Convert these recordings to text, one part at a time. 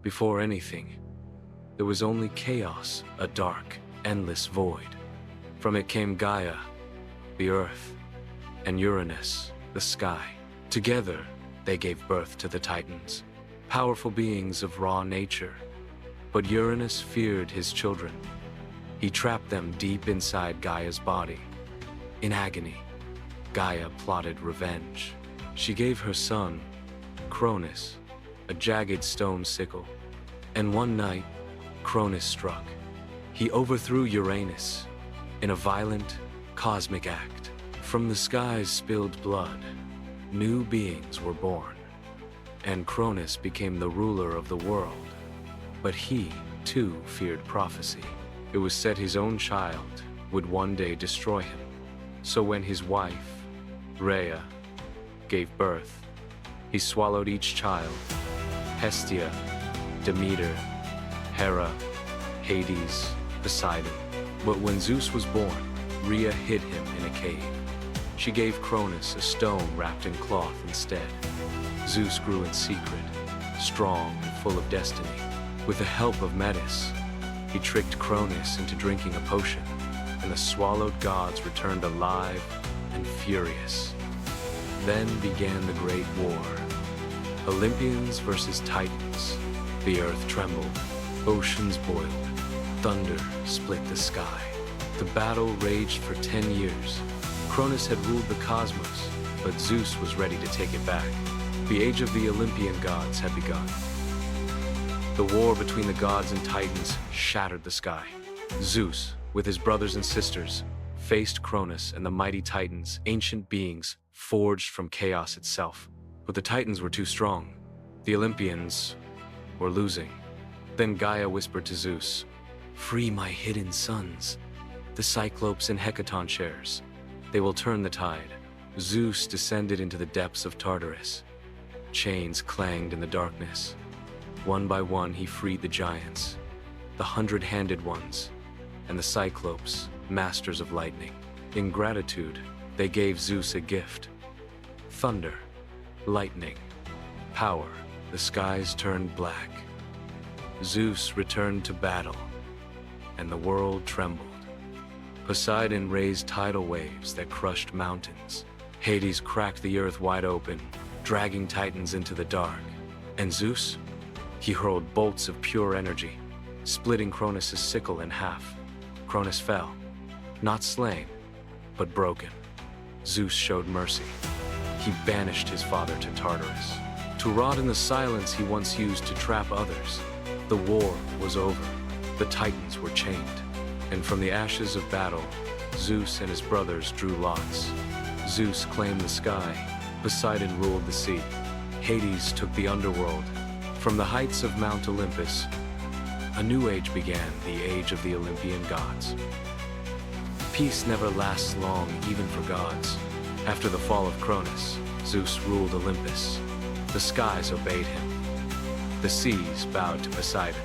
Before anything, there was only chaos, a dark, endless void. From it came Gaia, the earth, and Uranus, the sky. Together, they gave birth to the Titans, powerful beings of raw nature. But Uranus feared his children. He trapped them deep inside Gaia's body. In agony, Gaia plotted revenge. She gave her son, Cronus, a jagged stone sickle. And one night, Cronus struck. He overthrew Uranus in a violent, cosmic act. From the skies spilled blood. New beings were born, and Cronus became the ruler of the world. But he, too, feared prophecy. It was said his own child would one day destroy him. So when his wife, Rhea, gave birth, he swallowed each child: Hestia, Demeter, Hera, Hades, Poseidon. But when Zeus was born, Rhea hid him in a cave. She gave Cronus a stone wrapped in cloth instead. Zeus grew in secret, strong and full of destiny. With the help of Metis, he tricked Cronus into drinking a potion, and the swallowed gods returned alive and furious. Then began the Great War. Olympians versus Titans. The earth trembled, oceans boiled, thunder split the sky. The battle raged for 10 years. Cronus had ruled the cosmos, but Zeus was ready to take it back. The age of the Olympian gods had begun. The war between the gods and Titans shattered the sky. Zeus, with his brothers and sisters, faced Cronus and the mighty Titans, ancient beings forged from chaos itself. But the Titans were too strong. The Olympians were losing. Then Gaia whispered to Zeus, "Free my hidden sons, the Cyclopes and Hecaton shares. They will turn the tide." Zeus descended into the depths of Tartarus. Chains clanged in the darkness. One by one he freed the giants, the 100-handed ones, and the Cyclopes, masters of lightning. In gratitude, they gave Zeus a gift: thunder, lightning, power. The skies turned black. Zeus returned to battle, and the world trembled. Poseidon raised tidal waves that crushed mountains. Hades cracked the earth wide open, dragging Titans into the dark. And Zeus? He hurled bolts of pure energy, splitting Cronus' sickle in half. Cronus fell, not slain, but broken. Zeus showed mercy. He banished his father to Tartarus, to rot in the silence he once used to trap others. The war was over. The Titans were chained. And from the ashes of battle, Zeus and his brothers drew lots. Zeus claimed the sky. Poseidon ruled the sea. Hades took the underworld. From the heights of Mount Olympus, a new age began, the age of the Olympian gods. Peace never lasts long, even for gods. After the fall of Cronus, Zeus ruled Olympus. The skies obeyed him. The seas bowed to Poseidon,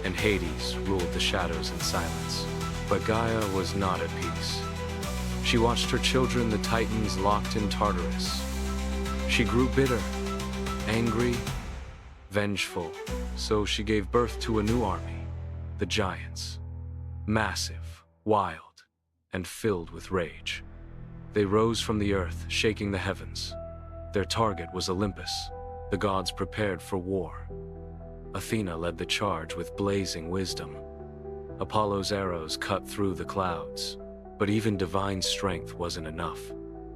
and Hades ruled the shadows in silence. But Gaia was not at peace. She watched her children, the Titans, locked in Tartarus. She grew bitter, angry, vengeful, so she gave birth to a new army, the Giants. Massive, wild, and filled with rage. They rose from the earth, shaking the heavens. Their target was Olympus. The gods prepared for war. Athena led the charge with blazing wisdom. Apollo's arrows cut through the clouds. But even divine strength wasn't enough.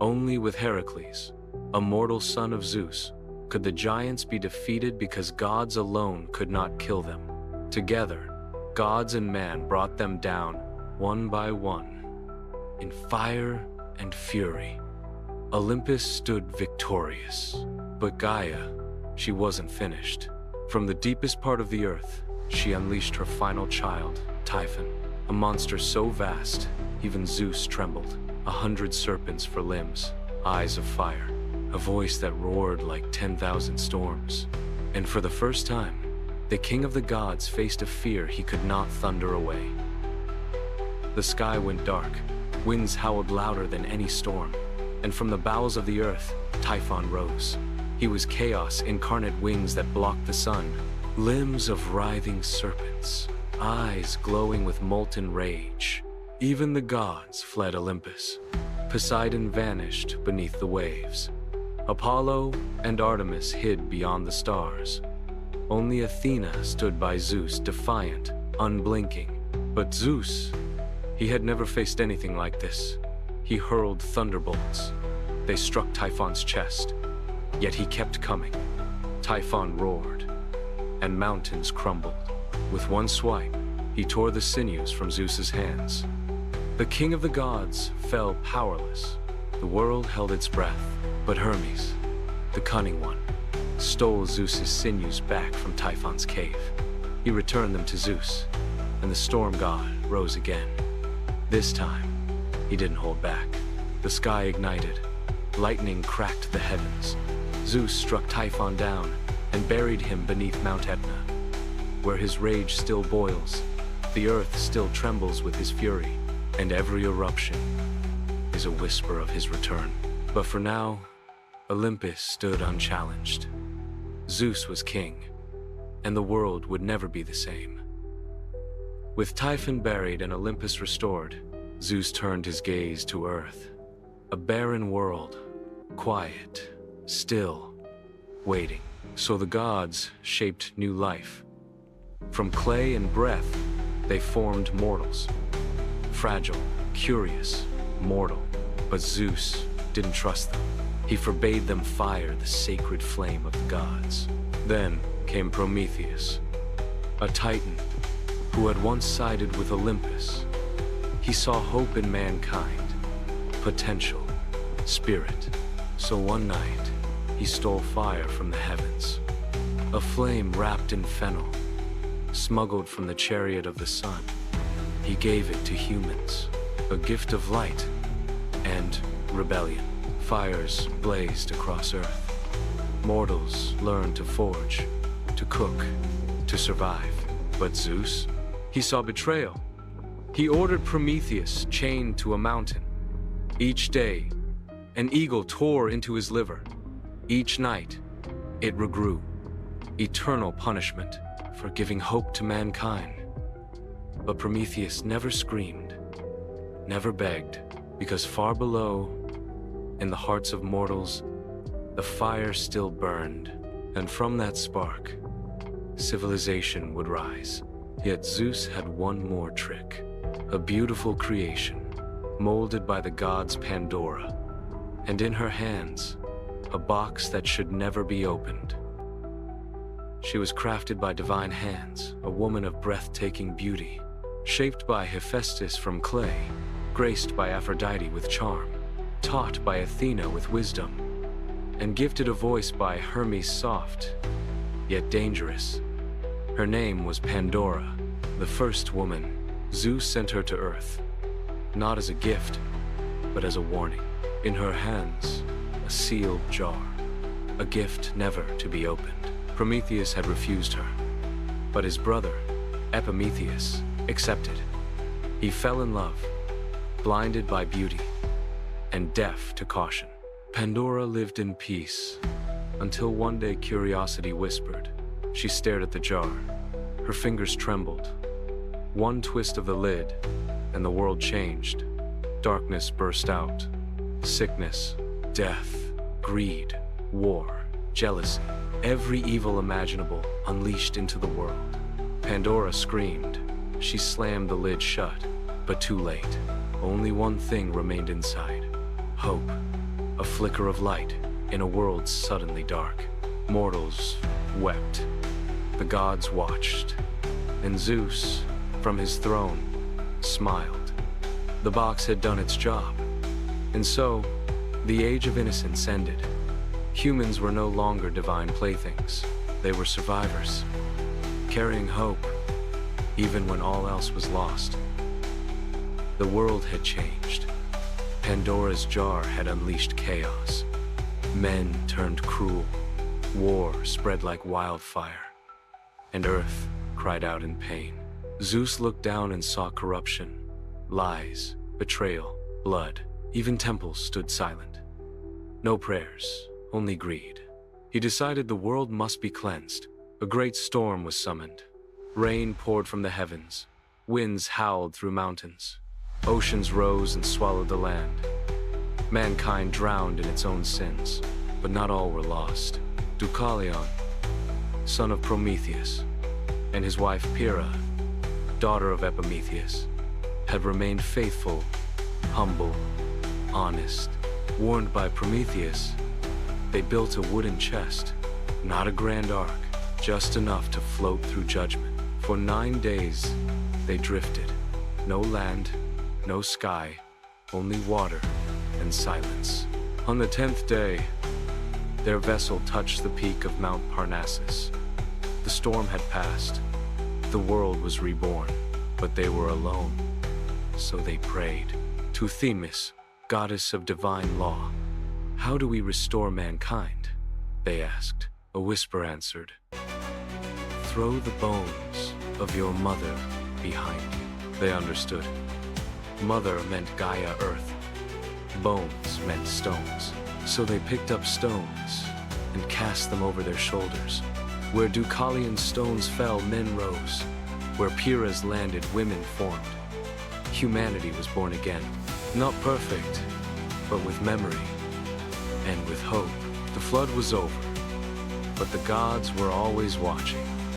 Only with Heracles, a mortal son of Zeus, could the giants be defeated, because gods alone could not kill them. Together, gods and man brought them down, one by one, in fire and fury. Olympus stood victorious. But Gaia, she wasn't finished. From the deepest part of the earth, she unleashed her final child, Typhon, a monster so vast, even Zeus trembled. 100 serpents for limbs, eyes of fire, a voice that roared like 10,000 storms. And for the first time, the king of the gods faced a fear he could not thunder away. The sky went dark, winds howled louder than any storm, and from the bowels of the earth, Typhon rose. He was chaos, incarnate, wings that blocked the sun, limbs of writhing serpents, eyes glowing with molten rage. Even the gods fled Olympus. Poseidon vanished beneath the waves. Apollo and Artemis hid beyond the stars. Only Athena stood by Zeus, defiant, unblinking. But Zeus, he had never faced anything like this. He hurled thunderbolts. They struck Typhon's chest, yet he kept coming. Typhon roared, and mountains crumbled. With one swipe, he tore the sinews from Zeus's hands. The king of the gods fell powerless. The world held its breath, but Hermes, the cunning one, stole Zeus's sinews back from Typhon's cave. He returned them to Zeus, and the storm god rose again. This time, he didn't hold back. The sky ignited. Lightning cracked the heavens. Zeus struck Typhon down and buried him beneath Mount Etna, where his rage still boils. The earth still trembles with his fury, and every eruption is a whisper of his return. But for now, Olympus stood unchallenged. Zeus was king, and the world would never be the same. With Typhon buried and Olympus restored, Zeus turned his gaze to earth. A barren world, quiet, still, waiting. So the gods shaped new life. From clay and breath, they formed mortals. Fragile, curious, mortal. But Zeus didn't trust them. He forbade them fire, the sacred flame of the gods. Then came Prometheus, a titan who had once sided with Olympus. He saw hope in mankind, potential, spirit. So one night, he stole fire from the heavens, a flame wrapped in fennel, smuggled from the chariot of the sun. He gave it to humans, a gift of light and rebellion. Fires blazed across earth. Mortals learned to forge, to cook, to survive. But Zeus, he saw betrayal. He ordered Prometheus chained to a mountain. Each day, an eagle tore into his liver. Each night, it regrew. Eternal punishment for giving hope to mankind. But Prometheus never screamed, never begged, because far below, in the hearts of mortals, the fire still burned, and from that spark, civilization would rise. Yet Zeus had one more trick, a beautiful creation, molded by the gods Pandora, and in her hands, a box that should never be opened. She was crafted by divine hands, a woman of breathtaking beauty, shaped by Hephaestus from clay, graced by Aphrodite with charm, taught by Athena with wisdom, and gifted a voice by Hermes soft, yet dangerous. Her name was Pandora, the first woman. Zeus sent her to Earth, not as a gift, but as a warning. In her hands, a sealed jar, a gift never to be opened. Prometheus had refused her, but his brother, Epimetheus, accepted. He fell in love, blinded by beauty, and deaf to caution. Pandora lived in peace, until one day curiosity whispered. She stared at the jar. Her fingers trembled. One twist of the lid, and the world changed. Darkness burst out. Sickness, death, greed, war, jealousy, every evil imaginable unleashed into the world. Pandora screamed. She slammed the lid shut, but too late. Only one thing remained inside. Hope. A flicker of light in a world suddenly dark. Mortals wept. The gods watched. And Zeus, from his throne, smiled. The box had done its job. And so, the age of innocence ended. Humans were no longer divine playthings. They were survivors, carrying hope, even when all else was lost. The world had changed. Pandora's jar had unleashed chaos. Men turned cruel. War spread like wildfire. And Earth cried out in pain. Zeus looked down and saw corruption, lies, betrayal, blood. Even temples stood silent. No prayers, only greed. He decided the world must be cleansed. A great storm was summoned. Rain poured from the heavens. Winds howled through mountains. Oceans rose and swallowed the land. Mankind drowned in its own sins, but not all were lost. Deucalion, son of Prometheus, and his wife Pyrrha, daughter of Epimetheus, had remained faithful, humble, honest. Warned by Prometheus, they built a wooden chest, not a grand ark, just enough to float through judgment. For 9 days, they drifted. No land, no sky, only water and silence. On the 10th day, their vessel touched the peak of Mount Parnassus. The storm had passed. The world was reborn, but they were alone. So they prayed to Themis, goddess of divine law. "How do we restore mankind?" they asked. A whisper answered, "Throw the bones of your mother behind you." They understood. Mother meant Gaia, earth. Bones meant stones. So they picked up stones and cast them over their shoulders. Where Deucalion's stones fell, men rose. Where Pyrrha's landed, women formed. Humanity was born again. Not perfect, but with memory and with hope. The flood was over, but the gods were always watching.